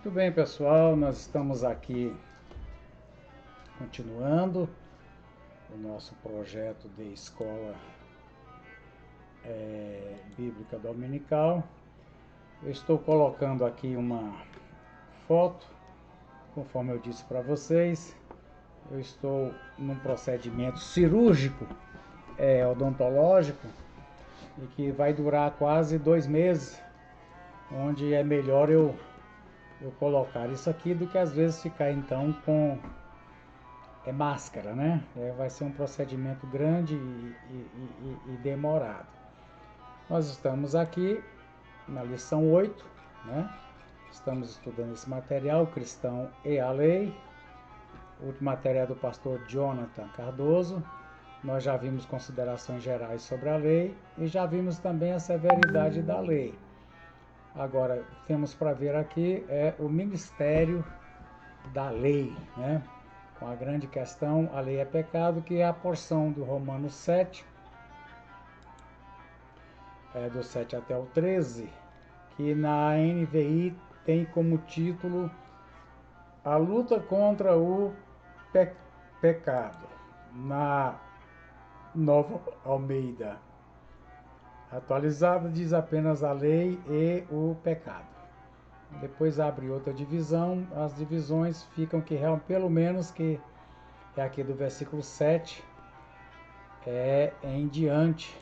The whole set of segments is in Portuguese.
Muito bem, pessoal, nós estamos aqui continuando o nosso projeto de escola bíblica dominical. Eu estou colocando aqui uma foto, conforme eu disse para vocês. Eu estou num procedimento cirúrgico, odontológico, e que vai durar quase 2 meses, onde é melhor eu colocar isso aqui do que às vezes ficar então com máscara, né? Vai ser um procedimento grande e demorado. Nós estamos aqui na lição 8, né? Estamos estudando esse material, o cristão e a lei. O material do pastor Jonathan Cardoso. Nós já vimos considerações gerais sobre a lei e já vimos também a severidade da lei. Agora, temos para ver aqui o ministério da lei, né? Com a grande questão, a lei é pecado, que é a porção do Romanos 7, do 7 até o 13, que na NVI tem como título A luta contra o pecado. Na Nova Almeida atualizada diz apenas a lei e o pecado. Depois abre outra divisão, as divisões ficam que pelo menos que é aqui do versículo 7 em diante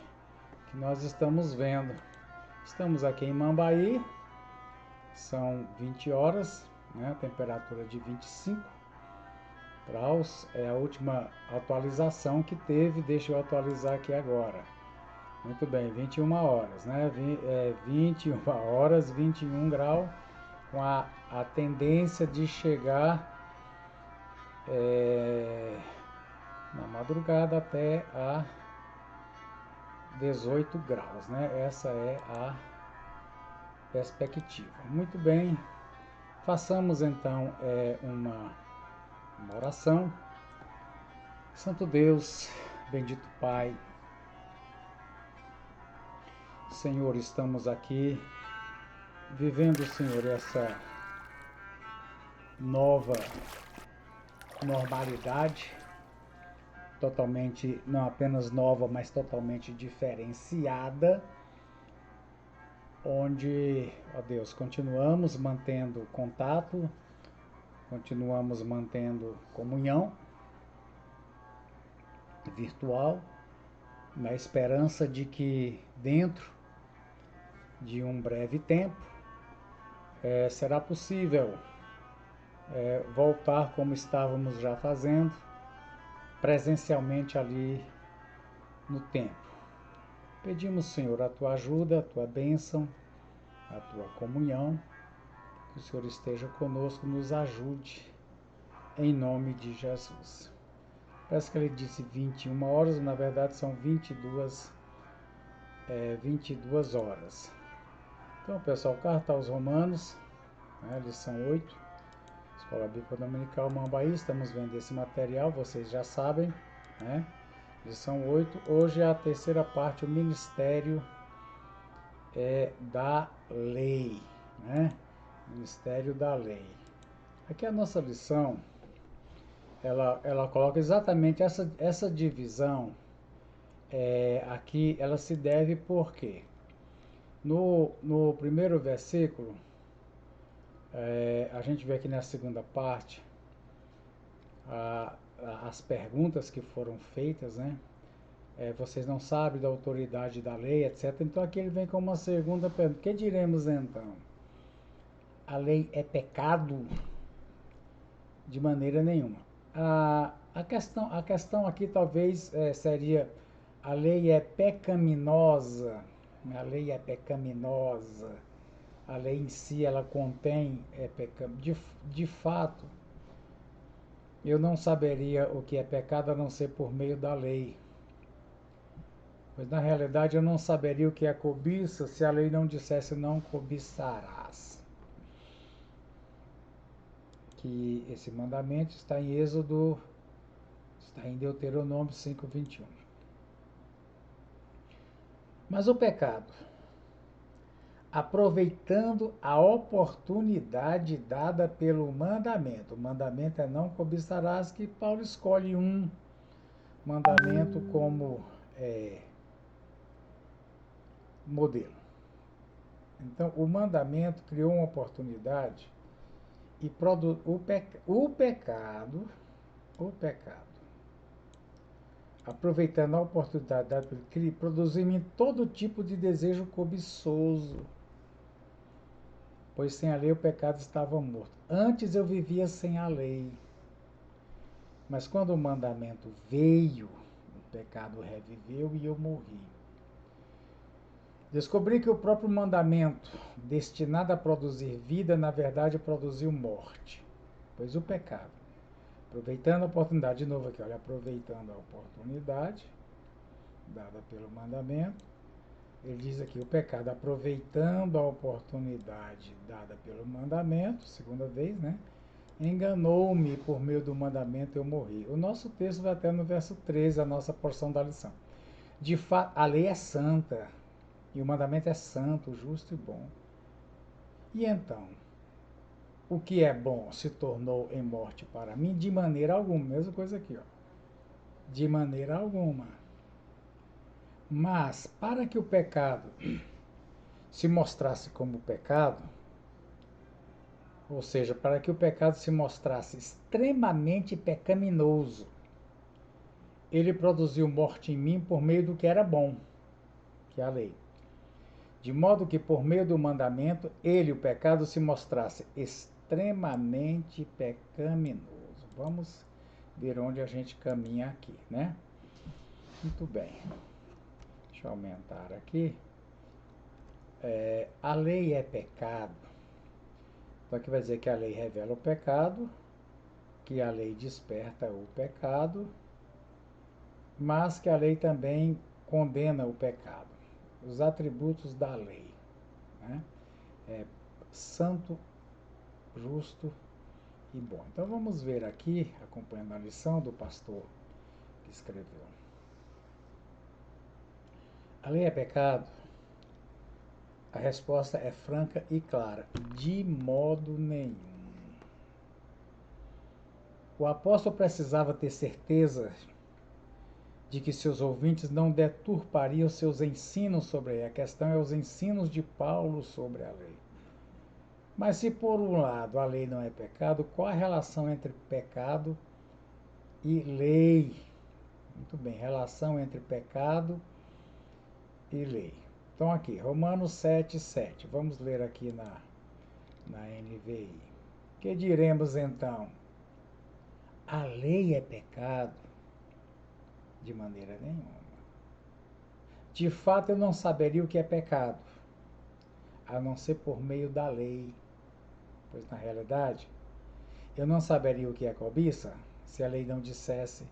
que nós estamos vendo. Estamos aqui em Mambaí, são 20 horas, né, temperatura de 25 graus, é a última atualização que teve, deixa eu atualizar aqui agora. Muito bem, 21 horas, né, 21 horas, 21 graus, com a tendência de chegar na madrugada até a 18 graus, né? Essa é a perspectiva. Muito bem, façamos então uma oração. Santo Deus, bendito Pai, Senhor, estamos aqui vivendo, Senhor, essa nova normalidade, totalmente, não apenas nova, mas totalmente diferenciada, onde, ó Deus, continuamos mantendo contato, continuamos mantendo comunhão virtual, na esperança de que dentro de um breve tempo será possível voltar como estávamos já fazendo, presencialmente ali no templo. Pedimos, Senhor, a tua ajuda, a tua bênção, a tua comunhão, que o Senhor esteja conosco, nos ajude, em nome de Jesus. Parece que ele disse 21 horas, na verdade são 22 horas. Então, pessoal, carta aos Romanos, né, lição 8, Escola Bíblica Dominical Mambaí, estamos vendo esse material, vocês já sabem, né? Lição 8, hoje é a terceira parte, o ministério da lei, né? Ministério da lei. Aqui a nossa lição, ela coloca exatamente essa divisão, aqui ela se deve por quê? No primeiro versículo, a gente vê aqui na segunda parte as perguntas que foram feitas, né? Vocês não sabem da autoridade da lei, etc. Então aqui ele vem com uma segunda pergunta. Que diremos então? A lei é pecado? De maneira nenhuma. A questão aqui talvez seria: a lei é pecaminosa? A lei é pecaminosa? A lei em si, ela contém pecado? De fato, eu não saberia o que é pecado a não ser por meio da lei. Pois na realidade eu não saberia o que é cobiça se a lei não dissesse não cobiçarás. Que esse mandamento está em Êxodo, está em Deuteronômio 5:21. Mas o pecado. aproveitando a oportunidade dada pelo mandamento. O mandamento é não cobiçarás, que Paulo escolhe um mandamento como modelo. Então, o mandamento criou uma oportunidade e o pecado, aproveitando a oportunidade dada pelo Cristo, produziu em mim todo tipo de desejo cobiçoso. Pois sem a lei o pecado estava morto. Antes eu vivia sem a lei. Mas quando o mandamento veio, o pecado reviveu e eu morri. Descobri que o próprio mandamento, destinado a produzir vida, na verdade produziu morte. Pois o pecado, aproveitando a oportunidade, de novo aqui, olha, aproveitando a oportunidade dada pelo mandamento, ele diz aqui, o pecado, aproveitando a oportunidade dada pelo mandamento, segunda vez, né? Enganou-me por meio do mandamento, eu morri. O nosso texto vai até no verso 13, a nossa porção da lição. De fato, a lei é santa, e o mandamento é santo, justo e bom. E então, o que é bom se tornou em morte para mim? De maneira alguma. Mesma coisa aqui, ó. De maneira alguma. Mas, para que o pecado se mostrasse como pecado, ou seja, para que o pecado se mostrasse extremamente pecaminoso, ele produziu morte em mim por meio do que era bom, que é a lei. De modo que, por meio do mandamento, ele, o pecado, se mostrasse extremamente pecaminoso. Vamos ver onde a gente caminha aqui, né? Muito bem. Deixa eu aumentar aqui. A lei é pecado. Então aqui vai dizer que a lei revela o pecado, que a lei desperta o pecado, mas que a lei também condena o pecado. Os atributos da lei, né? Santo, justo e bom. Então vamos ver aqui, acompanhando a lição do pastor que escreveu. A lei é pecado? A resposta é franca e clara: de modo nenhum. O apóstolo precisava ter certeza de que seus ouvintes não deturpariam seus ensinos sobre a lei. A questão é os ensinos de Paulo sobre a lei. Mas se por um lado a lei não é pecado, qual a relação entre pecado e lei? Muito bem, relação entre pecado e lei. Então aqui, Romanos 7:7. Vamos ler aqui na NVI. Que diremos então? A lei é pecado? De maneira nenhuma. De fato, eu não saberia o que é pecado, a não ser por meio da lei. Pois, na realidade, eu não saberia o que é cobiça se a lei não dissesse,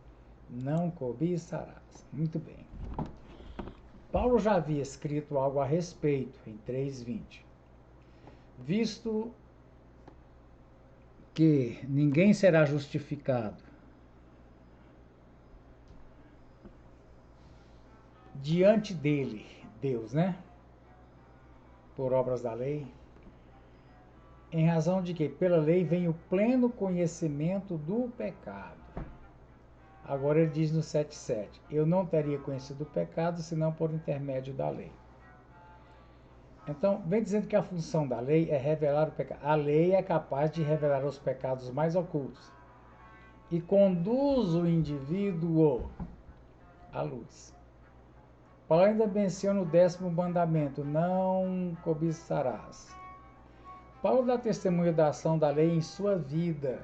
não cobiçarás. Muito bem. Paulo já havia escrito algo a respeito em 3:20. Visto que ninguém será justificado diante dele, Deus, né? Por obras da lei, em razão de que pela lei vem o pleno conhecimento do pecado. Agora ele diz no 7:7, eu não teria conhecido o pecado senão por intermédio da lei. Então, vem dizendo que a função da lei é revelar o pecado. A lei é capaz de revelar os pecados mais ocultos e conduz o indivíduo à luz. Paulo ainda menciona o 10º mandamento, não cobiçarás. Paulo dá testemunho da ação da lei em sua vida,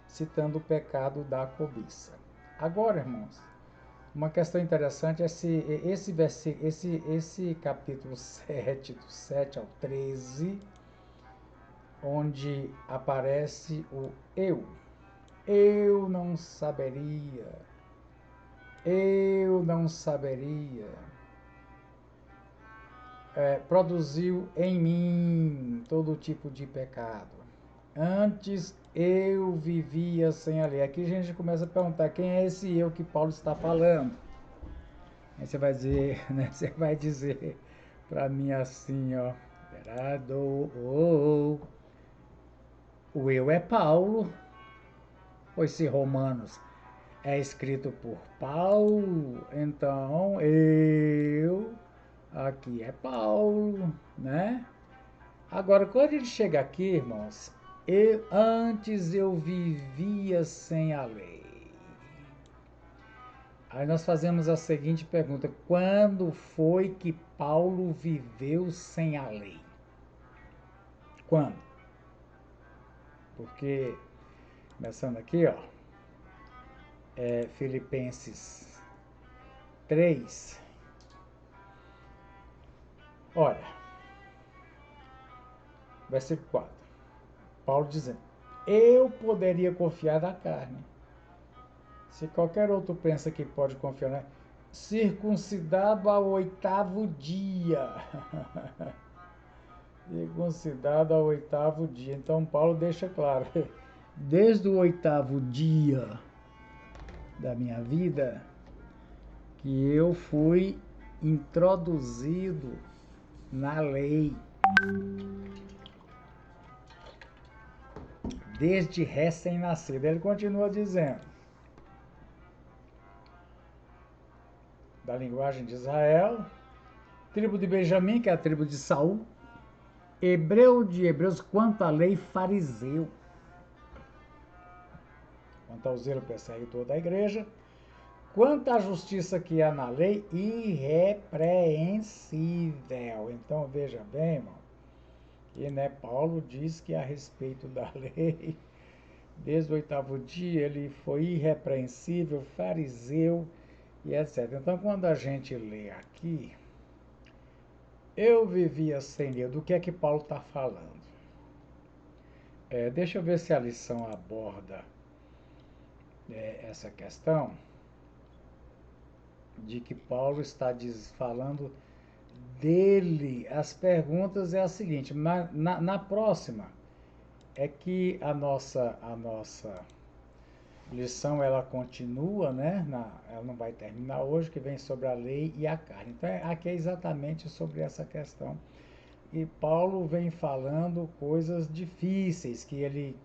citando o pecado da cobiça. Agora, irmãos, uma questão interessante é se esse capítulo 7, do 7 ao 13, onde aparece o eu. Eu não saberia. Eu não saberia. Produziu em mim todo tipo de pecado. Antes eu vivia sem a lei. Aqui a gente começa a perguntar quem é esse eu que Paulo está falando. Aí você vai dizer, né? Você vai dizer para mim assim, ó. regenerado. O eu é Paulo, pois se Romanos é escrito por Paulo, então eu aqui é Paulo, né? Agora, quando ele chega aqui, irmãos, antes eu vivia sem a lei. Aí nós fazemos a seguinte pergunta: quando foi que Paulo viveu sem a lei? Quando? Porque, começando aqui, ó, Filipenses 3, olha, versículo 4, Paulo dizendo: eu poderia confiar na carne. Se qualquer outro pensa que pode confiar na circuncidado ao 8º dia. Circuncidado ao 8º dia. Então Paulo deixa claro, desde o 8º dia da minha vida, que eu fui introduzido na lei. Desde recém-nascido. Ele continua dizendo, da linguagem de Israel, tribo de Benjamim, que é a tribo de Saul, hebreu de hebreus, quanto à lei, fariseu. Quanto ao zelo perseguidor da igreja, quanto à justiça que há na lei, irrepreensível. Então veja bem, irmão, que Paulo diz que a respeito da lei, desde o 8º dia ele foi irrepreensível, fariseu e etc. Então quando a gente lê aqui, eu vivia sem lei, do que é que Paulo está falando? Deixa eu ver se a lição aborda essa questão de que Paulo está falando dele. As perguntas é a seguinte, na próxima é que a nossa lição ela continua, né? Ela não vai terminar hoje, que vem sobre a lei e a carne. Então aqui é exatamente sobre essa questão. E Paulo vem falando coisas difíceis, que ele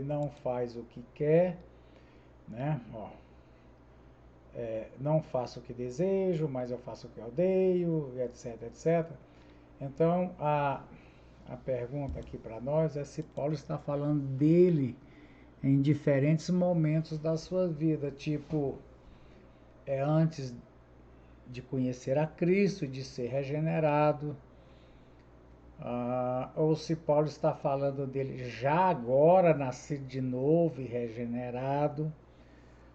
não faz o que quer, né? Ó, não faço o que desejo, mas eu faço o que odeio, etc, etc. Então, a pergunta aqui para nós é se Paulo está falando dele em diferentes momentos da sua vida, tipo, antes de conhecer a Cristo, de ser regenerado, ou se Paulo está falando dele já agora, nascido de novo e regenerado,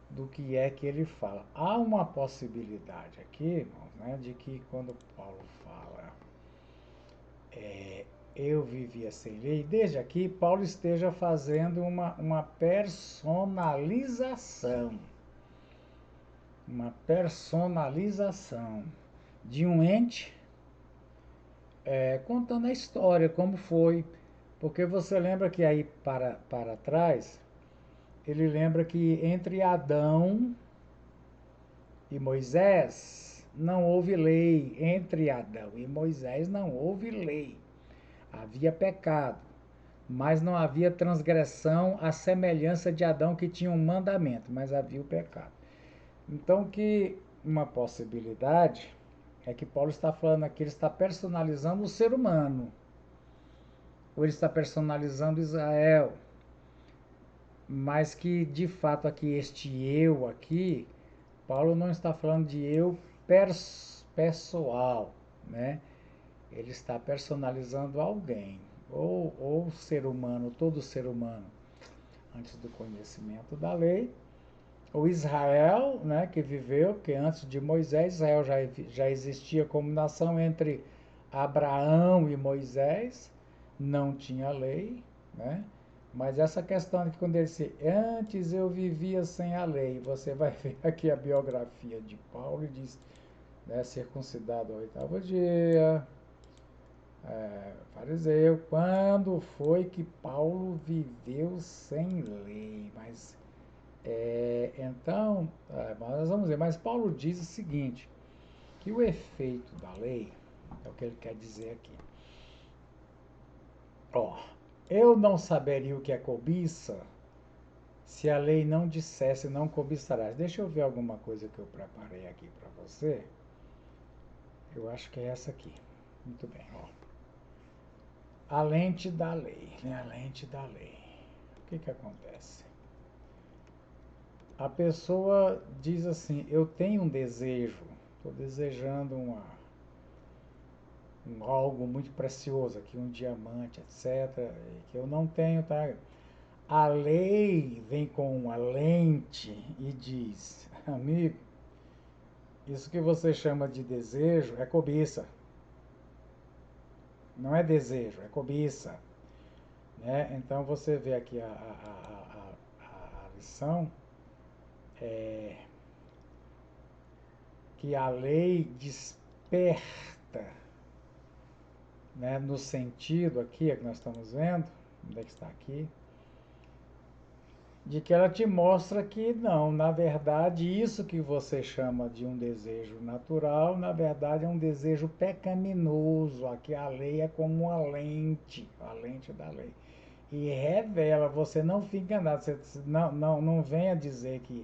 do que é que ele fala. Há uma possibilidade aqui, irmãos, né, de que quando Paulo fala eu vivia sem lei, desde aqui Paulo esteja fazendo uma personalização. Uma personalização de um ente, contando a história, como foi. Porque você lembra que aí para trás, ele lembra que entre Adão e Moisés não houve lei. Entre Adão e Moisés não houve lei. Havia pecado, mas não havia transgressão à semelhança de Adão, que tinha um mandamento, mas havia o pecado. Então, que uma possibilidade é que Paulo está falando aqui, ele está personalizando o ser humano, ou ele está personalizando Israel, mas que de fato aqui este eu aqui, Paulo não está falando de eu pessoal, né? Ele está personalizando alguém, ou ser humano, todo ser humano, antes do conhecimento da lei, o Israel, né, que viveu, que antes de Moisés, Israel já existia como nação entre Abraão e Moisés, não tinha lei, né? Mas essa questão de que quando ele disse, antes eu vivia sem a lei, você vai ver aqui a biografia de Paulo e diz, né, circuncidado ao 8º dia, fariseu, quando foi que Paulo viveu sem lei? Mas então, nós vamos ver, mas Paulo diz o seguinte, que o efeito da lei, é o que ele quer dizer aqui, Ó, eu não saberia o que é cobiça se a lei não dissesse não cobiçarás. Deixa eu ver alguma coisa que eu preparei aqui para você. Eu acho que é essa aqui. Muito bem, ó. A lente da lei, né? A lente da lei. O que que acontece? A pessoa diz assim, eu tenho um desejo, estou desejando algo muito precioso aqui, um diamante, etc., que eu não tenho, tá? A lei vem com uma lente e diz, amigo, isso que você chama de desejo é cobiça. Não é desejo, é cobiça. Né? Então você vê aqui a lição, é, que a lei desperta, né, no sentido aqui, é que nós estamos vendo, onde é que está aqui, de que ela te mostra que não, na verdade, isso que você chama de um desejo natural, na verdade é um desejo pecaminoso. Aqui a lei é como uma lente, a lente da lei. E revela, você não fica enganado, você não venha dizer que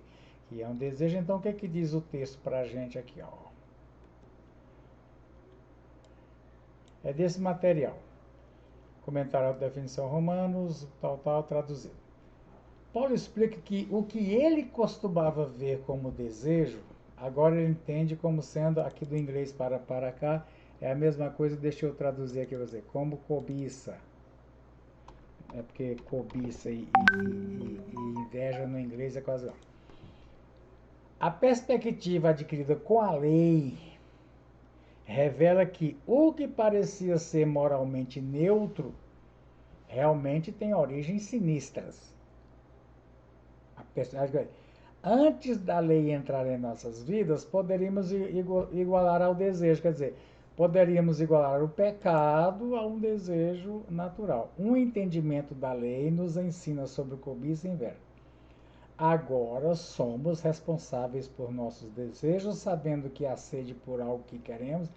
é um desejo. Então o que que diz o texto para a gente aqui, ó? É desse material. Comentário da definição Romanos, tal, traduzido. Paulo explica que o que ele costumava ver como desejo, agora ele entende como sendo, aqui do inglês para cá, é a mesma coisa, deixa eu traduzir aqui para você, como cobiça. É porque cobiça e inveja no inglês é quase igual. A perspectiva adquirida com a lei revela que o que parecia ser moralmente neutro realmente tem origens sinistras. Antes da lei entrar em nossas vidas, poderíamos igualar ao desejo, quer dizer, poderíamos igualar o pecado a um desejo natural. Um entendimento da lei nos ensina sobre cobiça e inveja. Agora somos responsáveis por nossos desejos, sabendo que a sede por algo que queremos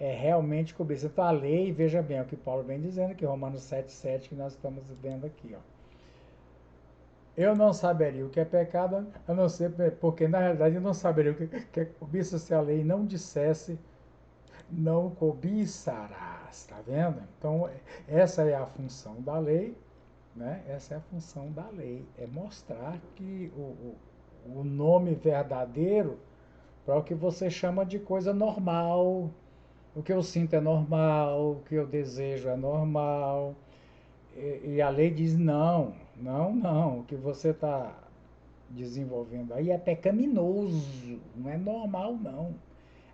é realmente cobiça. Então a lei, veja bem o que Paulo vem dizendo, que Romanos 7,7 que nós estamos vendo aqui, ó. Eu não saberia o que é pecado, a não ser porque, na realidade, eu não saberia o que é cobiça se a lei não dissesse não cobiçarás, tá vendo? Então, essa é a função da lei, né? Essa é a função da lei, é mostrar que o nome verdadeiro para o que você chama de coisa normal, o que eu sinto é normal, o que eu desejo é normal, e a lei diz não, o que você está desenvolvendo aí é pecaminoso, não é normal não,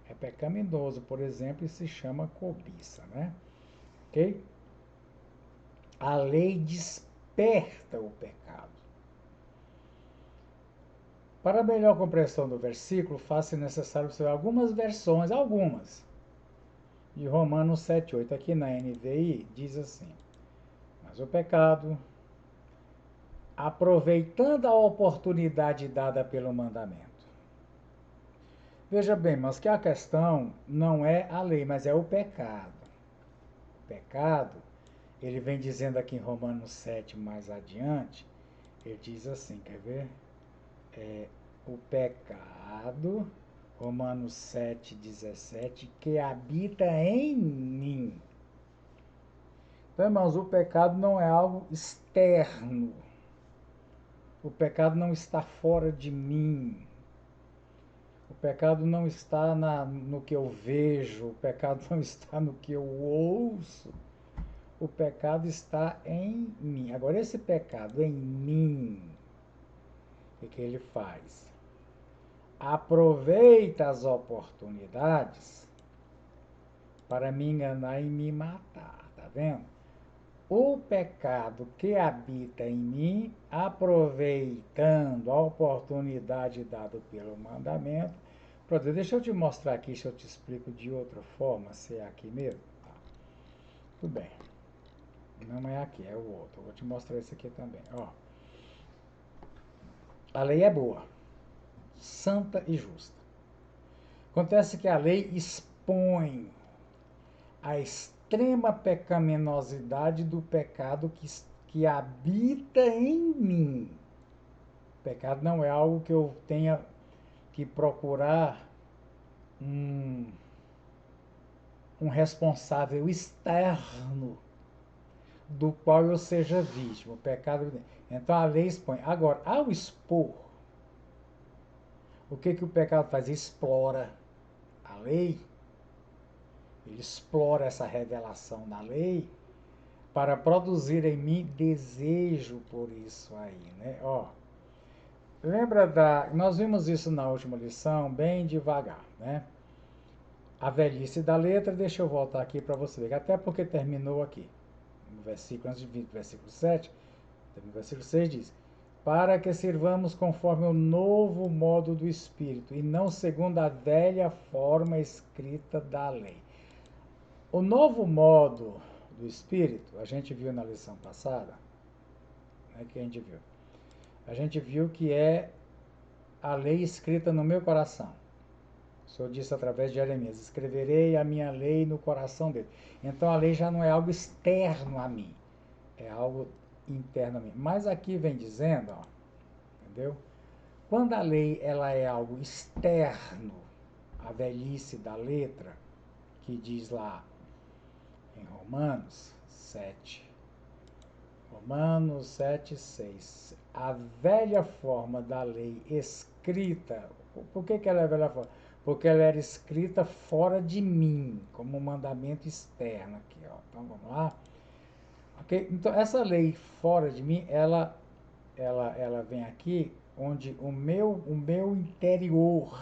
é pecaminoso, por exemplo, e se chama cobiça, né? Ok? A lei desperta o pecado. Para melhor compreensão do versículo, faz-se necessário observar algumas versões, de Romanos 7,8. Aqui na NVI diz assim: mas o pecado, aproveitando a oportunidade dada pelo mandamento. Veja bem, mas que a questão não é a lei, mas é o pecado. O pecado, ele vem dizendo aqui em Romanos 7 mais adiante, ele diz assim, quer ver? O pecado, Romanos 7,17, que habita em mim. Então, irmãos, o pecado não é algo externo. O pecado não está fora de mim. O pecado não está no que eu vejo, o pecado não está no que eu ouço, o pecado está em mim. Agora, esse pecado em mim, o que ele faz? Aproveita as oportunidades para me enganar e me matar, tá vendo? O pecado que habita em mim, aproveitando a oportunidade dada pelo mandamento. Pronto, deixa eu te mostrar aqui, se eu te explico de outra forma, se é aqui mesmo. Tá. Tudo bem. Não é aqui, é o outro. Eu vou te mostrar esse aqui também. Ó. A lei é boa, santa e justa. Acontece que a lei expõe a extrema pecaminosidade do pecado que habita em mim. O pecado não é algo que eu tenha que procurar um responsável externo do qual eu seja vítima. O pecado. Então a lei expõe. Agora, ao expor, o que o pecado faz? Explora a lei. Ele explora essa revelação da lei para produzir em mim desejo por isso aí, né? Ó, lembra nós vimos isso na última lição, bem devagar, né? A velhice da letra, deixa eu voltar aqui para você ver, até porque terminou aqui, no versículo, antes de vir, versículo 7, no versículo 6 diz: para que sirvamos conforme o novo modo do Espírito, e não segundo a velha forma escrita da lei. O novo modo do Espírito, a gente viu na lição passada, né, que a gente viu? A gente viu que é a lei escrita no meu coração. O Senhor disse através de Jeremias: escreverei a minha lei no coração dele. Então a lei já não é algo externo a mim, é algo interno a mim. Mas aqui vem dizendo, ó, entendeu? Quando a lei ela é algo externo, a velhice da letra, que diz lá em Romanos 7, Romanos 7, 6. A velha forma da lei escrita, por que ela é a velha forma? Porque ela era escrita fora de mim, como um mandamento externo aqui, ó. Então vamos lá. Okay? Então essa lei fora de mim, ela vem aqui onde o meu interior,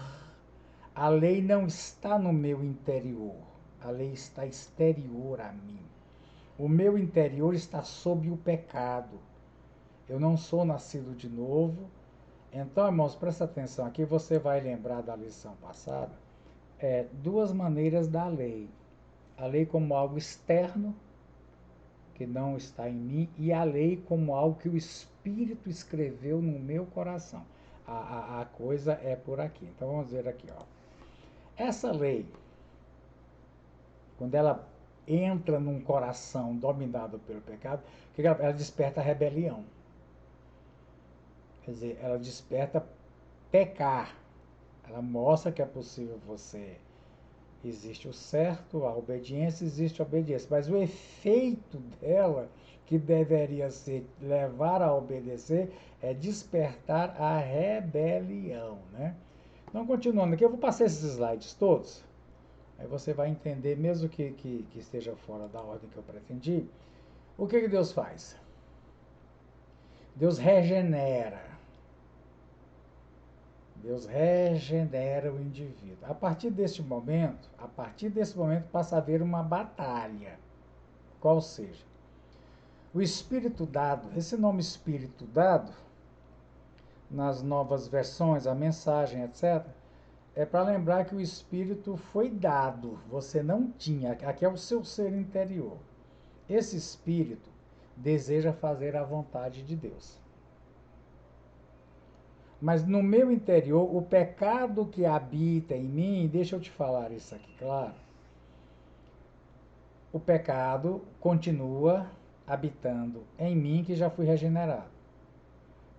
a lei não está no meu interior, a lei está exterior a mim. O meu interior está sob o pecado. Eu não sou nascido de novo. Então, irmãos, presta atenção aqui, você vai lembrar da lição passada, duas maneiras da lei. A lei como algo externo, que não está em mim, e a lei como algo que o Espírito escreveu no meu coração. A coisa é por aqui. Então, vamos ver aqui, ó. Essa lei, quando ela entra num coração dominado pelo pecado, ela desperta a rebelião. Quer dizer, ela desperta pecar. Ela mostra que é possível você... Existe o certo, a obediência, existe a obediência. Mas o efeito dela, que deveria ser levar a obedecer, é despertar a rebelião, né? Então, continuando aqui, eu vou passar esses slides todos. Aí você vai entender, mesmo que esteja fora da ordem que eu pretendi, o que Deus faz? Deus regenera. Deus regenera o indivíduo. A partir desse momento passa a haver uma batalha. Qual seja? O Espírito dado, esse nome Espírito dado, nas novas versões, a mensagem, etc., é para lembrar que o Espírito foi dado, você não tinha, aqui é o seu ser interior. Esse Espírito deseja fazer a vontade de Deus. Mas no meu interior, o pecado que habita em mim, deixa eu te falar isso aqui, claro. O pecado continua habitando em mim, que já fui regenerado.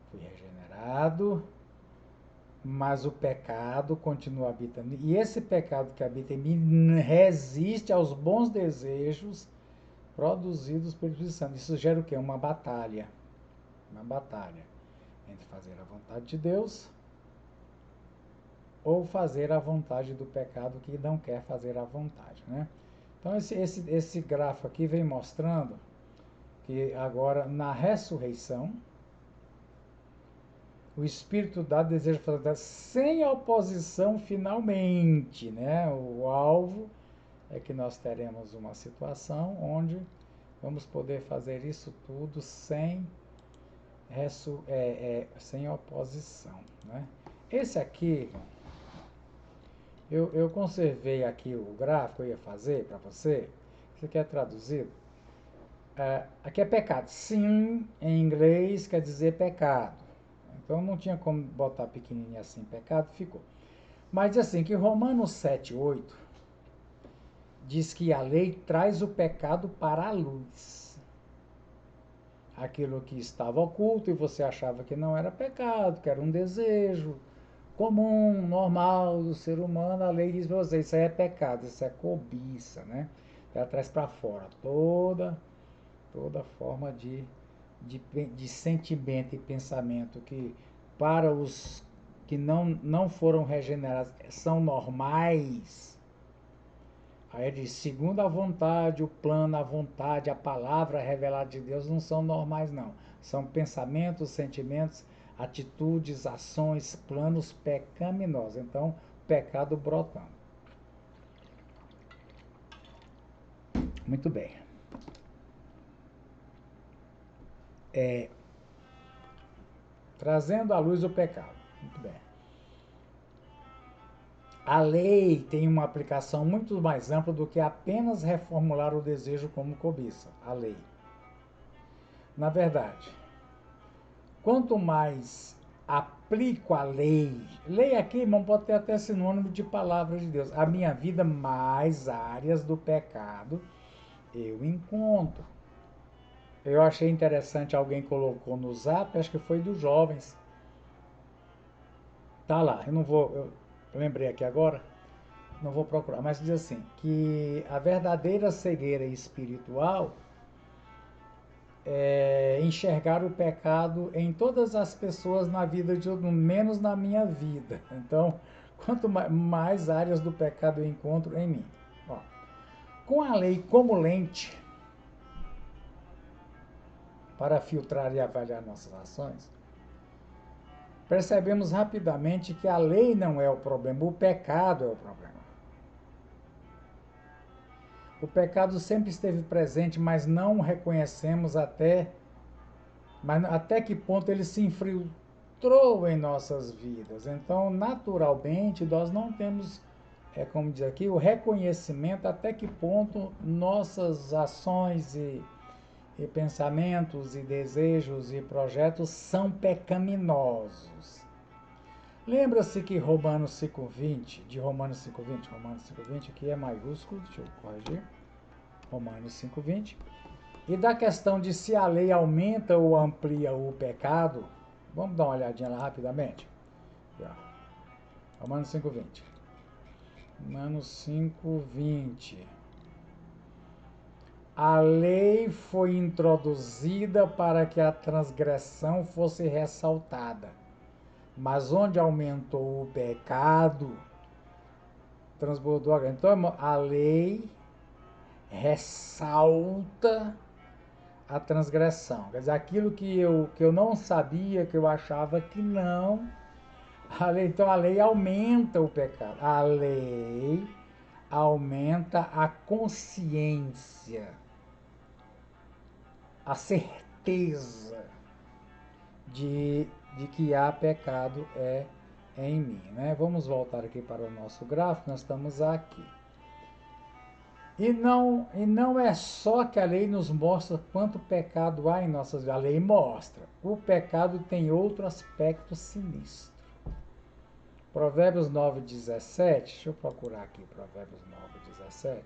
Fui regenerado, mas o pecado continua habitando. E esse pecado que habita em mim resiste aos bons desejos produzidos pelo Espírito Santo. Isso gera o quê? Uma batalha. Uma batalha entre fazer a vontade de Deus ou fazer a vontade do pecado que não quer fazer a vontade, né? Então esse gráfico aqui vem mostrando que agora na ressurreição o Espírito dado deseja fazer sem oposição finalmente, né? O alvo é que nós teremos uma situação onde vamos poder fazer isso tudo sem oposição, né? Esse aqui, eu conservei aqui o gráfico, eu ia fazer para você. Isso aqui é traduzido. Aqui é pecado. Sim, em inglês quer dizer pecado. Então não tinha como botar pequenininho assim, pecado, ficou. Mas diz assim, que Romanos 7, 8 diz que a lei traz o pecado para a luz. Aquilo que estava oculto e você achava que não era pecado, que era um desejo comum, normal do ser humano, a lei diz para você, isso aí é pecado, isso é cobiça, né? Ela traz para fora toda forma de sentimento e pensamento que para os que não foram regenerados são normais. Aí ele diz, segundo a vontade, o plano, a vontade, a palavra revelada de Deus não são normais não. São pensamentos, sentimentos, atitudes, ações, planos pecaminosos. Então, pecado brotando. Muito bem. Trazendo à luz o pecado. Muito bem. A lei tem uma aplicação muito mais ampla do que apenas reformular o desejo como cobiça. A lei. Na verdade, quanto mais aplico a lei, lei aqui, irmão, pode ter até sinônimo de palavra de Deus, a minha vida, mais áreas do pecado eu encontro. Eu achei interessante, alguém colocou no Zap, acho que foi dos jovens. Tá lá, eu lembrei aqui agora, não vou procurar, mas diz assim, que a verdadeira cegueira espiritual é enxergar o pecado em todas as pessoas na vida de outro, menos na minha vida. Então, quanto mais áreas do pecado eu encontro em mim. Ó, com a lei como lente para filtrar e avaliar nossas ações, percebemos rapidamente que a lei não é o problema, o pecado é o problema. O pecado sempre esteve presente, mas não reconhecemos até que ponto ele se infiltrou em nossas vidas. Então, naturalmente, nós não temos, como diz aqui, o reconhecimento até que ponto nossas ações e pensamentos e desejos e projetos são pecaminosos. Lembra-se que Romanos 5,20, de Romanos 5,20 aqui é maiúsculo, deixa eu corrigir, Romanos 5,20, e da questão de se a lei aumenta ou amplia o pecado, vamos dar uma olhadinha lá rapidamente. Romanos 5,20. Romanos 5,20. A lei foi introduzida para que a transgressão fosse ressaltada. Mas onde aumentou o pecado, transbordou a graça. Então, a lei ressalta a transgressão. Quer dizer, aquilo que eu não sabia, que eu achava que não. Então, a lei aumenta o pecado. A lei aumenta a consciência, a certeza de que há pecado em mim, né? Vamos voltar aqui para o nosso gráfico, nós estamos aqui. E não é só que a lei nos mostra quanto pecado há em nossas vidas, a lei mostra. O pecado tem outro aspecto sinistro. Provérbios 9,17, deixa eu procurar aqui, Provérbios 9,17.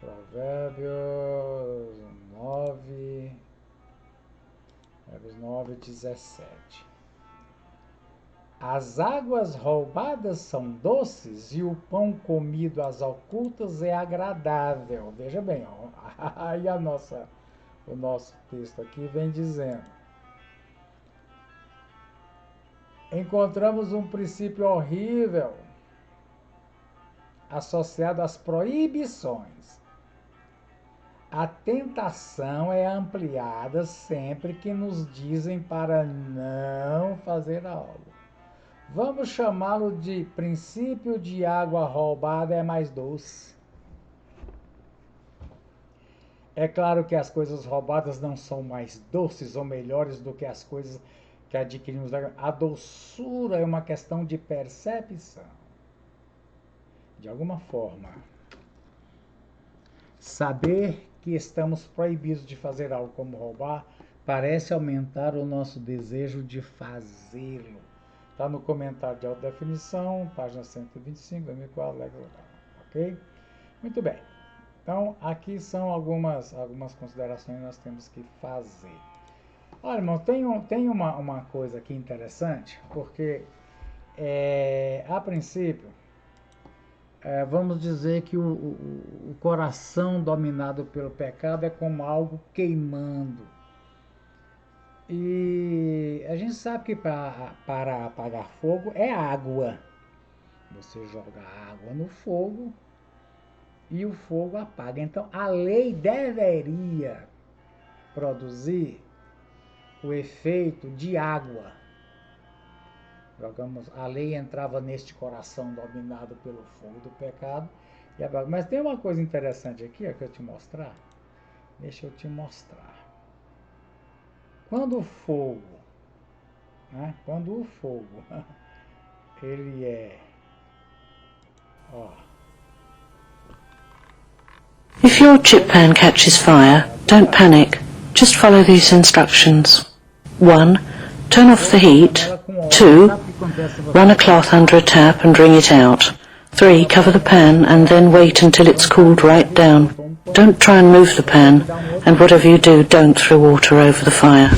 Provérbios 9,17. As águas roubadas são doces e o pão comido às ocultas é agradável. Veja bem, ó, aí o nosso texto aqui vem dizendo. Encontramos um princípio horrível associado às proibições. A tentação é ampliada sempre que nos dizem para não fazer algo. Vamos chamá-lo de princípio de água roubada é mais doce. É claro que as coisas roubadas não são mais doces ou melhores do que as coisas que adquirimos. A doçura é uma questão de percepção. De alguma forma, saber que estamos proibidos de fazer algo como roubar parece aumentar o nosso desejo de fazê-lo. Está no comentário de autodefinição, página 125, 2004, ok? Muito bem. Então, aqui são algumas considerações que nós temos que fazer. Olha, irmão, tem uma coisa aqui interessante, porque, a princípio, vamos dizer que o coração dominado pelo pecado é como algo queimando. E a gente sabe que para apagar fogo é água. Você joga água no fogo e o fogo apaga. Então a lei deveria produzir o efeito de água. A lei entrava neste coração dominado pelo fogo do pecado e apaga. Mas tem uma coisa interessante aqui, que eu te mostrar. Deixa eu te mostrar. Quando o fogo, né? Quando o fogo, ele é, ó, If your chip pan catches fire, don't panic. Just follow these instructions. 1. Turn off the heat. 2. Run a cloth under a tap and wring it out. 3. Cover the pan and then wait until it's cooled right down. Don't try and move the pan, and whatever you do, don't throw water over the fire.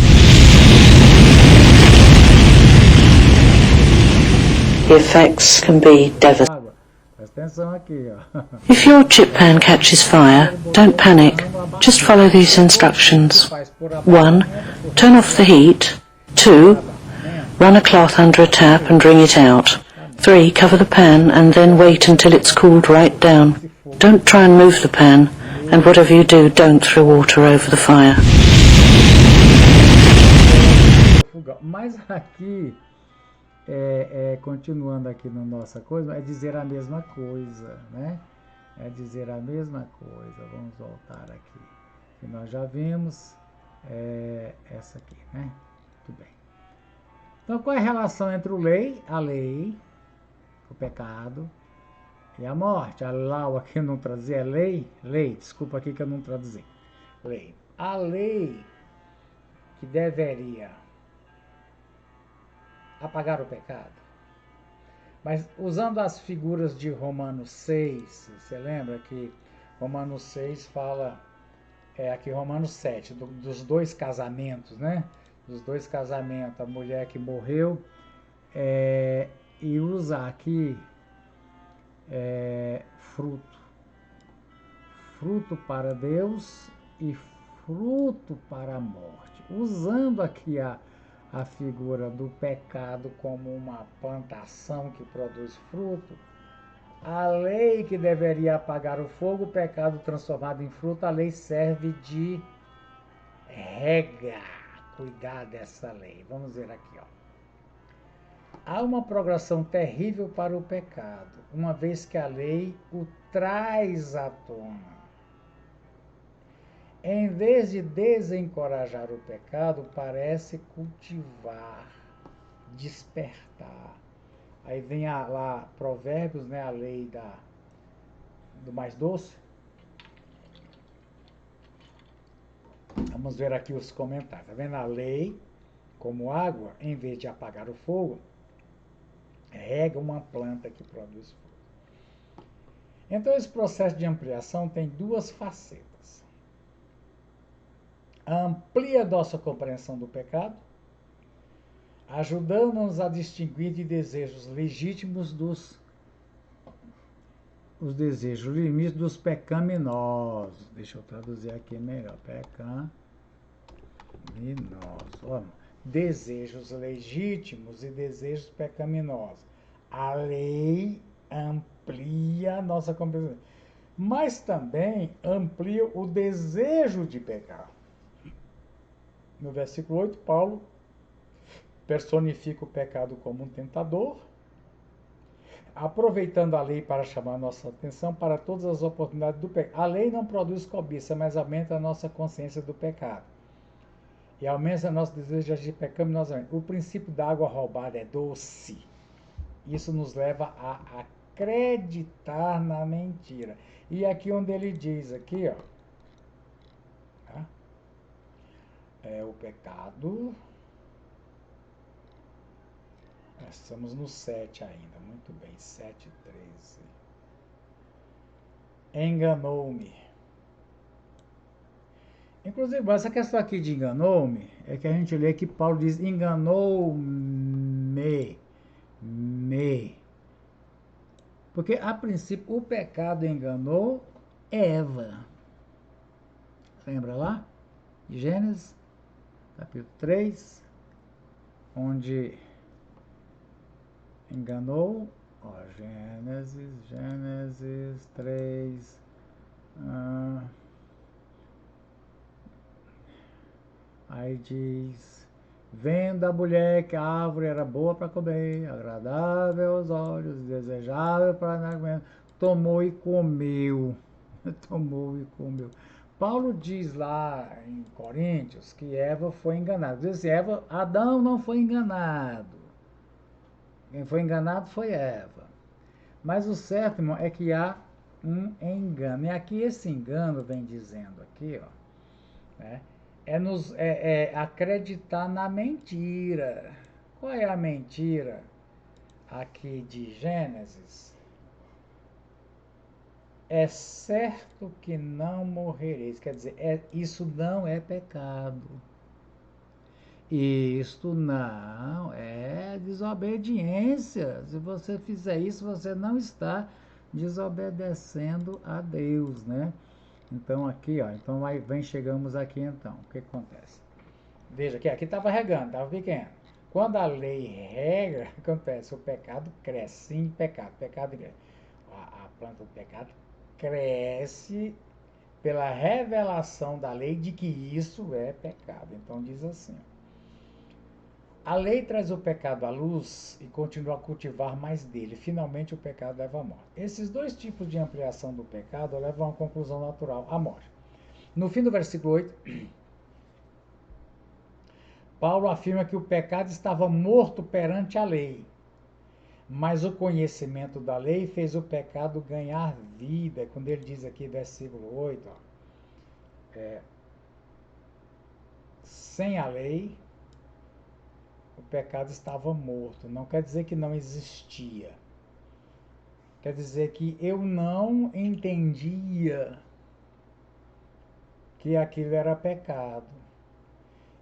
The effects can be devastating. Presta atenção aqui, ó. If your chip pan catches fire, don't panic. Just follow these instructions. 1. Turn off the heat. 2. Run a cloth under a tap and wring it out. 3. Cover the pan and then wait until it's cooled right down. Don't try and move the pan, and whatever you do, don't throw water over the fire. Mas aqui, continuando aqui na nossa coisa, é dizer a mesma coisa, né? É dizer a mesma coisa. Vamos voltar aqui. Que nós já vimos essa aqui, né? Muito bem. Então, qual é a relação entre a lei, o pecado e a morte? A lau aqui eu não traduzi, é lei, desculpa aqui que eu não traduzi. Lei. A lei que deveria apagar o pecado. Mas usando as figuras de Romanos 6, você lembra que Romanos 6 fala, aqui Romanos 7, dos dois casamentos, né? Dos dois casamentos, a mulher que morreu, e usa aqui fruto. Fruto para Deus e fruto para a morte. Usando aqui a figura do pecado como uma plantação que produz fruto, a lei que deveria apagar o fogo, o pecado transformado em fruto, a lei serve de regra. Cuidar dessa lei. Vamos ver aqui, ó. Há uma progressão terrível para o pecado, uma vez que a lei o traz à tona. Em vez de desencorajar o pecado, parece cultivar, despertar. Aí vem lá Provérbios, né, a lei do mais doce. Vamos ver aqui os comentários. Tá vendo? A lei, como água, em vez de apagar o fogo, rega uma planta que produz fogo. Então, esse processo de ampliação tem duas facetas. Amplia nossa compreensão do pecado, ajudando-nos a distinguir de desejos legítimos os desejos limites dos pecaminosos. Deixa eu traduzir aqui melhor. Pecaminosos. Desejos legítimos e desejos pecaminosos. A lei amplia a nossa compreensão, mas também amplia o desejo de pecar. No versículo 8, Paulo personifica o pecado como um tentador, aproveitando a lei para chamar a nossa atenção para todas as oportunidades do pecado. A lei não produz cobiça, mas aumenta a nossa consciência do pecado. E aumenta a nosso desejo de agir pecaminosamente. O princípio da água roubada é doce. Isso nos leva a acreditar na mentira. E aqui onde ele diz, aqui, ó, o pecado. Estamos no 7 ainda, muito bem, 7:13. enganou-me. Inclusive, essa questão aqui de enganou-me, é que a gente lê que Paulo diz, enganou-me, me. Porque, a princípio, o pecado enganou Eva. Lembra lá? Gênesis, capítulo 3, onde enganou, ó, Gênesis 3, aí diz, vendo a mulher que a árvore era boa para comer, agradável aos olhos, desejável para comer, tomou e comeu, tomou e comeu. Paulo diz lá em Coríntios que Eva foi enganada. Diz assim, Adão não foi enganado. Quem foi enganado foi Eva. Mas o certo, irmão, é que há um engano. E aqui esse engano vem dizendo aqui, ó, né, é acreditar na mentira. Qual é a mentira aqui de Gênesis? É certo que não morrereis. Quer dizer, isso não é pecado. Isto não é desobediência. Se você fizer isso, você não está desobedecendo a Deus, né? Então aqui, ó, então chegamos aqui então. O que acontece? Veja que aqui estava regando, estava pequeno. Quando a lei rega, acontece, o pecado cresce. Sim, pecado cresce. A planta do pecado cresce pela revelação da lei de que isso é pecado. Então diz assim: a lei traz o pecado à luz e continua a cultivar mais dele. Finalmente o pecado leva à morte. Esses dois tipos de ampliação do pecado levam a uma conclusão natural, a morte. No fim do versículo 8, Paulo afirma que o pecado estava morto perante a lei, mas o conhecimento da lei fez o pecado ganhar vida. Quando ele diz aqui, versículo 8, ó, sem a lei, o pecado estava morto. Não quer dizer que não existia. Quer dizer que eu não entendia que aquilo era pecado.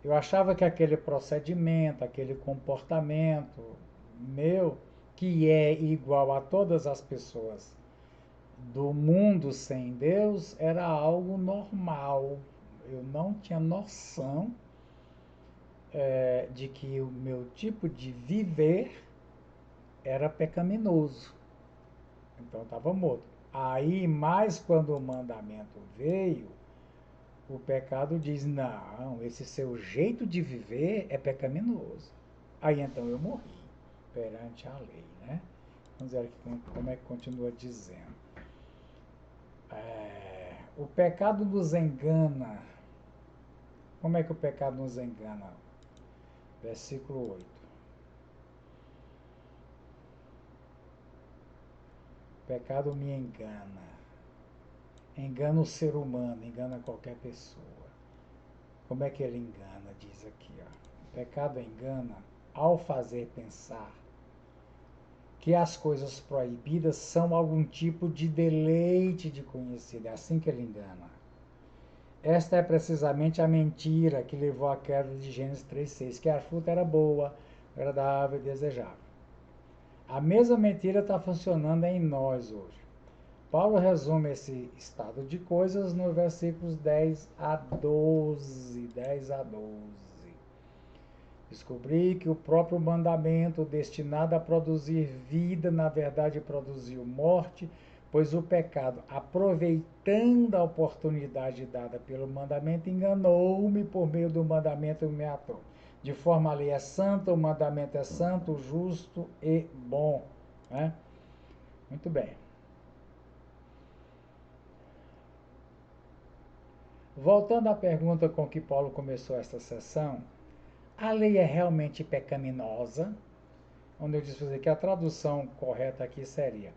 Eu achava que aquele procedimento, aquele comportamento meu, que é igual a todas as pessoas do mundo sem Deus, era algo normal. Eu não tinha noção de que o meu tipo de viver era pecaminoso. Então estava morto. Aí, mais quando o mandamento veio, o pecado diz, não, esse seu jeito de viver é pecaminoso. Aí então eu morri perante a lei, né? Vamos ver aqui como é que continua dizendo. O pecado nos engana. Como é que o pecado nos engana? Versículo 8. O pecado me engana. Engana o ser humano, engana qualquer pessoa. Como é que ele engana? Diz aqui, ó. O pecado engana ao fazer pensar que as coisas proibidas são algum tipo de deleite de conhecer. É assim que ele engana. Esta é precisamente a mentira que levou à queda de Gênesis 3,6, que a fruta era boa, agradável e desejável. A mesma mentira está funcionando em nós hoje. Paulo resume esse estado de coisas nos versículos 10 a 12. Descobri que o próprio mandamento destinado a produzir vida, na verdade produziu morte, pois o pecado, aproveitando a oportunidade dada pelo mandamento, enganou-me por meio do mandamento e me matou. De forma a lei é santa, o mandamento é santo, justo e bom. Né? Muito bem. Voltando à pergunta com que Paulo começou esta sessão, a lei é realmente pecaminosa? Onde eu disse que a tradução correta aqui seria: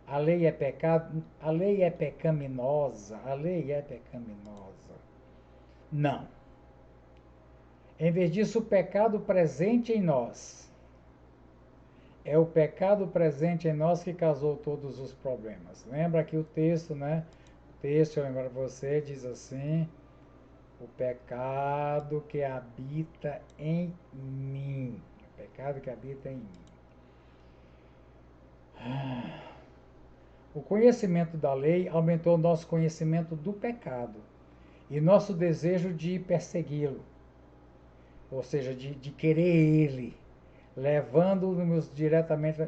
a lei é pecado, a lei é pecaminosa, a lei é pecaminosa. Não. Em vez disso, o pecado presente em nós é o pecado presente em nós que causou todos os problemas. Lembra aqui o texto, né? O texto, eu lembro para você, diz assim: o pecado que habita em mim. O pecado que habita em mim. O conhecimento da lei aumentou o nosso conhecimento do pecado e nosso desejo de persegui-lo, ou seja, de querer ele, levando-nos diretamente.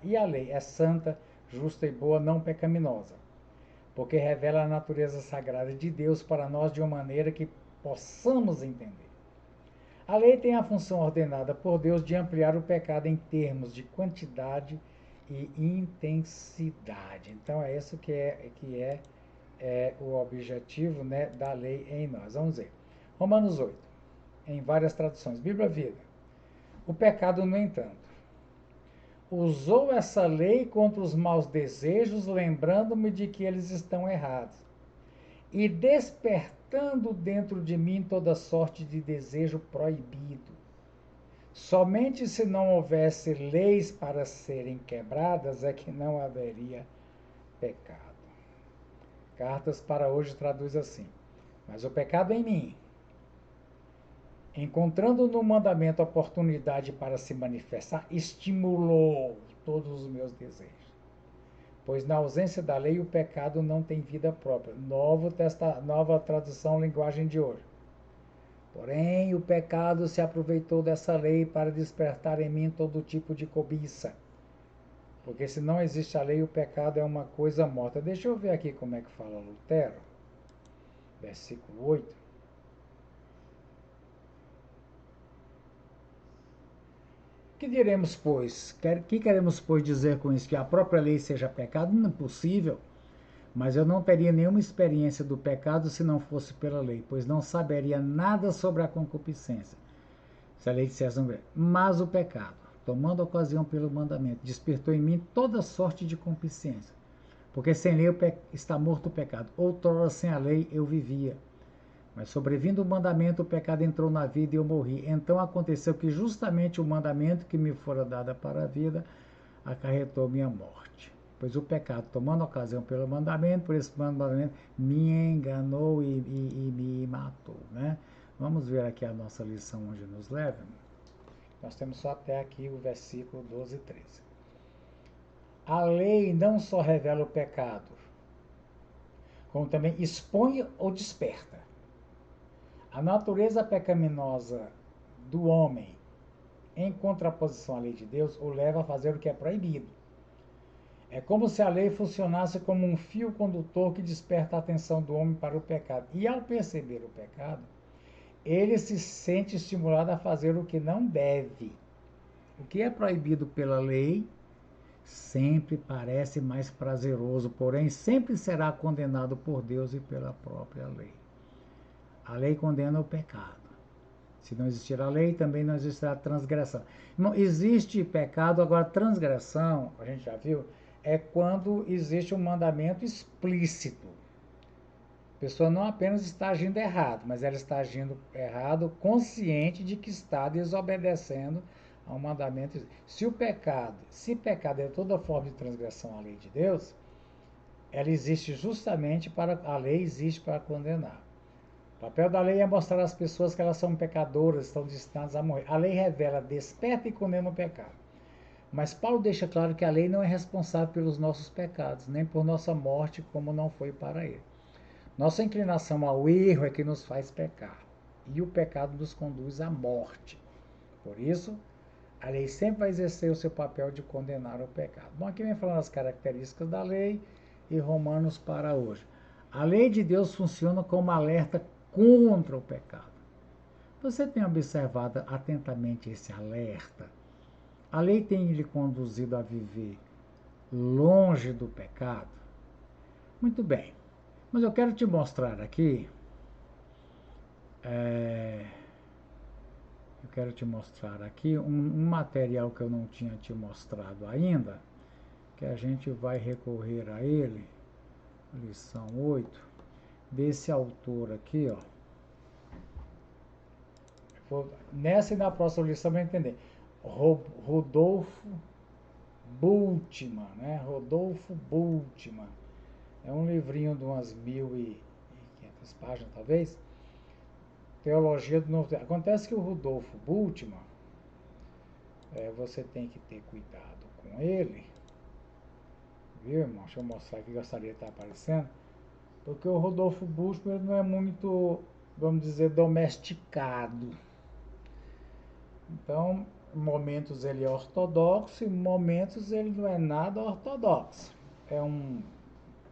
E a lei é santa, justa e boa, não pecaminosa, porque revela a natureza sagrada de Deus para nós de uma maneira que possamos entender. A lei tem a função ordenada por Deus de ampliar o pecado em termos de quantidade e intensidade. Então é isso que é o objetivo, né, da lei em nós. Vamos ver. Romanos 8, em várias traduções. Bíblia Vida. O pecado, no entanto, usou essa lei contra os maus desejos, lembrando-me de que eles estão errados, e despertando dentro de mim toda sorte de desejo proibido. Somente se não houvesse leis para serem quebradas é que não haveria pecado. Cartas para hoje traduz assim: mas o pecado em mim, encontrando no mandamento oportunidade para se manifestar, estimulou todos os meus desejos. Pois na ausência da lei o pecado não tem vida própria. Nova tradução, linguagem de hoje. Porém, o pecado se aproveitou dessa lei para despertar em mim todo tipo de cobiça. Porque se não existe a lei, o pecado é uma coisa morta. Deixa eu ver aqui como é que fala Lutero. Versículo 8. Que diremos, pois? Que queremos, pois, dizer com isso? Que a própria lei seja pecado? Não é possível. Mas eu não teria nenhuma experiência do pecado se não fosse pela lei, pois não saberia nada sobre a concupiscência. Se a lei dissesse, mas o pecado, tomando ocasião pelo mandamento, despertou em mim toda sorte de concupiscência. Porque sem lei está morto o pecado. Outrora, sem a lei, eu vivia. Mas sobrevindo o mandamento, o pecado entrou na vida e eu morri. Então aconteceu que justamente o mandamento que me fora dado para a vida acarretou minha morte. Pois o pecado, tomando ocasião pelo mandamento, por esse mandamento, me enganou e me matou. Né? Vamos ver aqui a nossa lição onde nos leva. Nós temos só até aqui o versículo 12 e 13. A lei não só revela o pecado, como também expõe ou desperta. A natureza pecaminosa do homem, em contraposição à lei de Deus, o leva a fazer o que é proibido. É como se a lei funcionasse como um fio condutor que desperta a atenção do homem para o pecado. E ao perceber o pecado, ele se sente estimulado a fazer o que não deve. O que é proibido pela lei sempre parece mais prazeroso, porém sempre será condenado por Deus e pela própria lei. A lei condena o pecado. Se não existir a lei, também não existirá transgressão. Não existe pecado, agora transgressão, a gente já viu, é quando existe um mandamento explícito. A pessoa não apenas está agindo errado, mas ela está agindo errado consciente de que está desobedecendo a um mandamento. Se pecado é toda forma de transgressão à lei de Deus, ela existe justamente a lei existe para condenar. O papel da lei é mostrar às pessoas que elas são pecadoras, estão destinadas a morrer. A lei revela, desperta e condena o pecado. Mas Paulo deixa claro que a lei não é responsável pelos nossos pecados, nem por nossa morte, como não foi para ele. Nossa inclinação ao erro é que nos faz pecar. E o pecado nos conduz à morte. Por isso, a lei sempre vai exercer o seu papel de condenar o pecado. Bom, aqui vem falando as características da lei e Romanos para hoje. A lei de Deus funciona como alerta contra o pecado. Você tem observado atentamente esse alerta? A lei tem lhe conduzido a viver longe do pecado? Muito bem, mas eu quero te mostrar aqui, um material que eu não tinha te mostrado ainda, que a gente vai recorrer a ele, lição 8, desse autor aqui, ó. Nessa e na próxima lição vai entender. Rodolfo Bultmann, né? Rodolfo Bultmann. É um livrinho de umas 1.500 páginas, talvez. Teologia do Novo Testamento. Acontece que o Rodolfo Bultmann, você tem que ter cuidado com ele, viu, irmão? Deixa eu mostrar aqui, gostaria de estar aparecendo. Porque o Rodolfo Bultmann ele não é muito, vamos dizer, domesticado. Então, em momentos ele é ortodoxo, em momentos ele não é nada ortodoxo. É um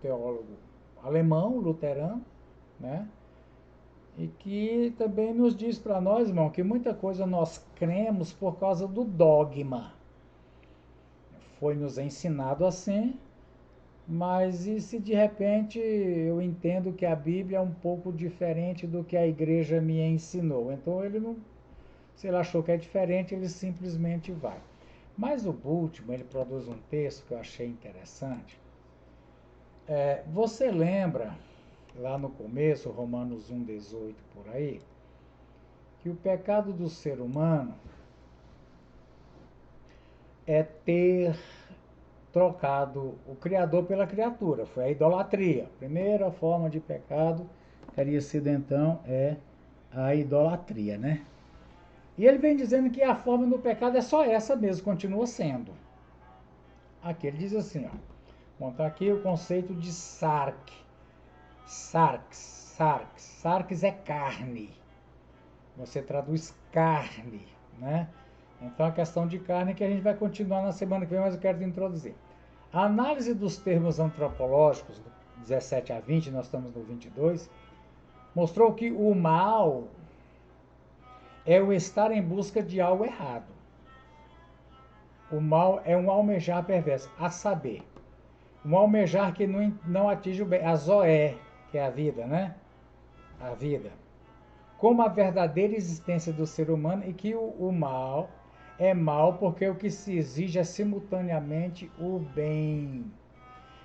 teólogo alemão, luterano, né? E que também nos diz para nós, irmão, que muita coisa nós cremos por causa do dogma. Foi nos ensinado assim, mas e se de repente eu entendo que a Bíblia é um pouco diferente do que a igreja me ensinou? Então ele não, se ele achou que é diferente, ele simplesmente vai. Mas o Bultmann, ele produz um texto que eu achei interessante. Você lembra, lá no começo, Romanos 1,18 por aí, que o pecado do ser humano é ter trocado o Criador pela criatura. Foi a idolatria. A primeira forma de pecado teria sido, então, a idolatria, né? E ele vem dizendo que a forma do pecado é só essa mesmo, continua sendo. Aqui ele diz assim, ó. Vamos montar aqui o conceito de sarx. Sarx é carne. Você traduz carne, né? Então a questão de carne que a gente vai continuar na semana que vem, mas eu quero te introduzir. A análise dos termos antropológicos, 17 a 20, nós estamos no 22, mostrou que o mal é o estar em busca de algo errado. O mal é um almejar perverso, a saber, um almejar que não atinge o bem, a zoé, que é a vida, né? A vida. Como a verdadeira existência do ser humano e que o mal é mal porque o que se exige é simultaneamente o bem.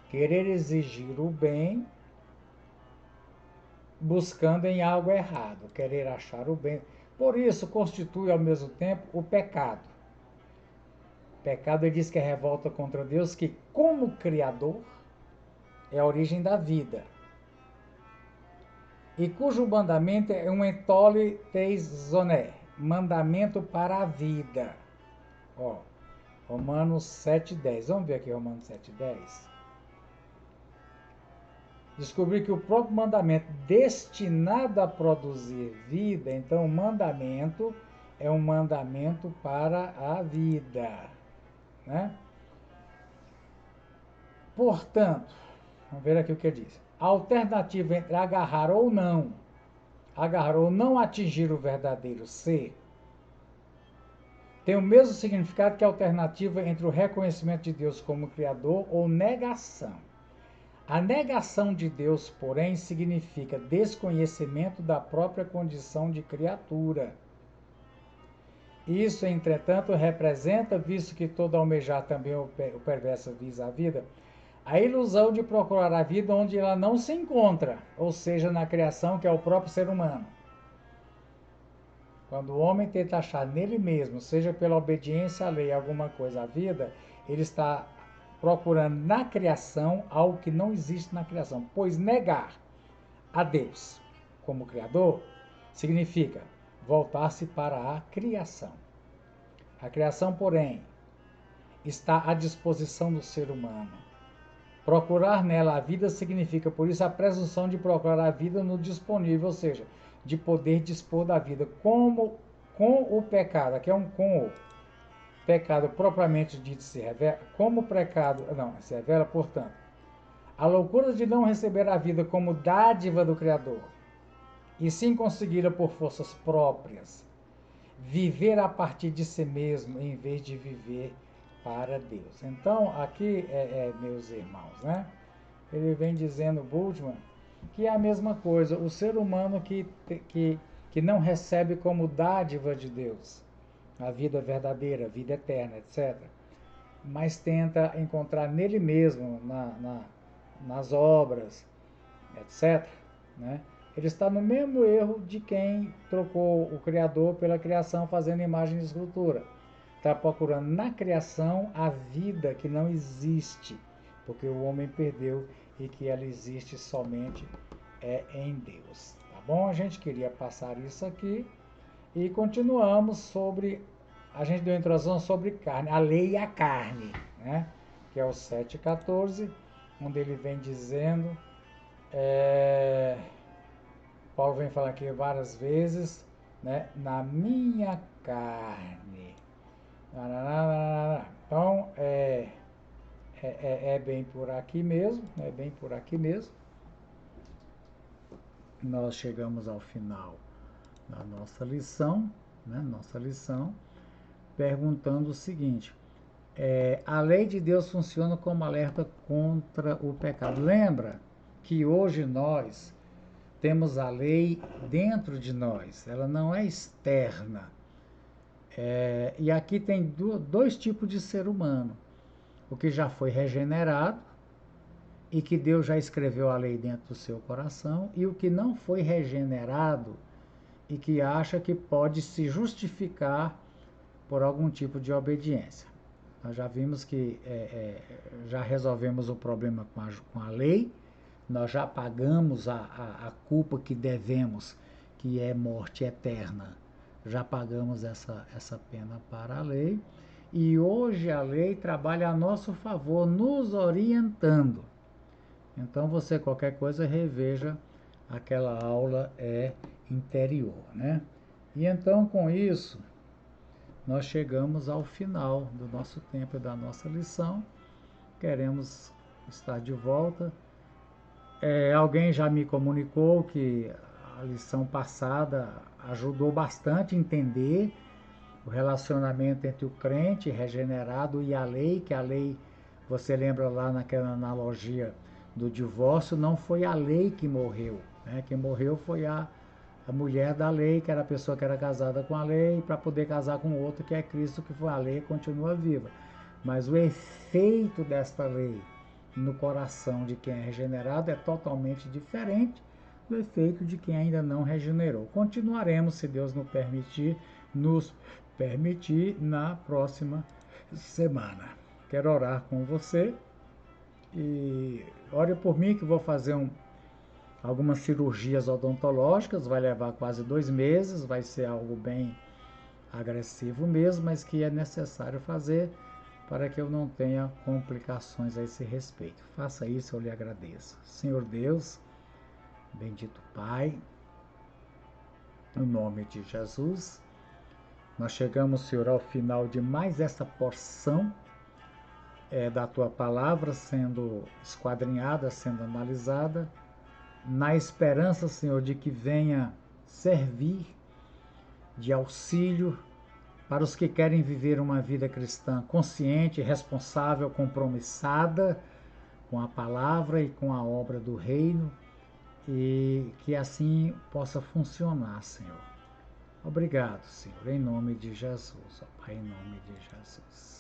Querer exigir o bem buscando em algo errado, querer achar o bem. Por isso constitui ao mesmo tempo o pecado. Pecado, ele diz que é revolta contra Deus, que como Criador é a origem da vida. E cujo mandamento é um entole teis zoné, mandamento para a vida. Ó, Romanos 7,10. Vamos ver aqui Romanos 7,10. Descobri que o próprio mandamento destinado a produzir vida, então o mandamento é um mandamento para a vida, né? Portanto, vamos ver aqui o que diz. A alternativa entre agarrar ou não atingir o verdadeiro ser, tem o mesmo significado que a alternativa entre o reconhecimento de Deus como Criador ou negação. A negação de Deus, porém, significa desconhecimento da própria condição de criatura. Isso, entretanto, representa, visto que todo almejar também o perverso visa a vida, a ilusão de procurar a vida onde ela não se encontra, ou seja, na criação, que é o próprio ser humano. Quando o homem tenta achar nele mesmo, seja pela obediência à lei, alguma coisa à vida, ele está procurando na criação algo que não existe na criação. Pois negar a Deus como Criador significa voltar-se para a criação. A criação, porém, está à disposição do ser humano. Procurar nela a vida significa, por isso, a presunção de procurar a vida no disponível, ou seja, de poder dispor da vida, como com o pecado. Aqui é um com o pecado propriamente dito se revela, como o pecado, não, se revela, portanto, a loucura de não receber a vida como dádiva do Criador, e sim consegui-la por forças próprias, viver a partir de si mesmo, em vez de viver para Deus. Então, aqui, meus irmãos, né? Ele vem dizendo, Bultmann, que é a mesma coisa, o ser humano que não recebe como dádiva de Deus a vida verdadeira, a vida eterna, etc., mas tenta encontrar nele mesmo, nas obras, etc., né? Ele está no mesmo erro de quem trocou o Criador pela criação fazendo imagem de escultura. está procurando na criação a vida que não existe, porque o homem perdeu e que ela existe somente em Deus. Tá bom? A gente queria passar isso aqui e continuamos sobre, a gente deu introdução sobre carne, a lei e a carne, né? Que é o 7,14, onde ele vem dizendo, Paulo vem falar aqui várias vezes, né? Na minha carne. Então, é bem por aqui mesmo, é bem por aqui mesmo. Nós chegamos ao final da nossa lição, né? Perguntando o seguinte, a lei de Deus funciona como alerta contra o pecado. Lembra que hoje nós temos a lei dentro de nós, ela não é externa. E aqui tem dois tipos de ser humano. O que já foi regenerado e que Deus já escreveu a lei dentro do seu coração, e o que não foi regenerado e que acha que pode se justificar por algum tipo de obediência. Nós já vimos que já resolvemos o problema com a lei, nós já pagamos a culpa que devemos, que é morte eterna. Já pagamos essa pena para a lei, e hoje a lei trabalha a nosso favor, nos orientando. Então você, qualquer coisa, reveja aquela aula interior, né? E então, com isso, nós chegamos ao final do nosso tempo e da nossa lição. Queremos estar de volta. Alguém já me comunicou que a lição passada ajudou bastante a entender o relacionamento entre o crente regenerado e a lei, que a lei, você lembra lá naquela analogia do divórcio, não foi a lei que morreu, né? Quem morreu foi a mulher da lei, que era a pessoa que era casada com a lei, para poder casar com outro, que é Cristo, que foi a lei, continua viva. Mas o efeito desta lei no coração de quem é regenerado é totalmente diferente do efeito de quem ainda não regenerou. Continuaremos, se Deus nos permitir, na próxima semana. Quero orar com você e ore por mim, que vou fazer algumas cirurgias odontológicas, vai levar quase 2 meses, vai ser algo bem agressivo mesmo, mas que é necessário fazer para que eu não tenha complicações a esse respeito. Faça isso, eu lhe agradeço. Senhor Deus, bendito Pai, no nome de Jesus, nós chegamos, Senhor, ao final de mais essa porção da Tua Palavra, sendo esquadrinhada, sendo analisada, na esperança, Senhor, de que venha servir de auxílio para os que querem viver uma vida cristã consciente, responsável, compromissada com a palavra e com a obra do reino, e que assim possa funcionar, Senhor. Obrigado, Senhor, em nome de Jesus, ó Pai, em nome de Jesus.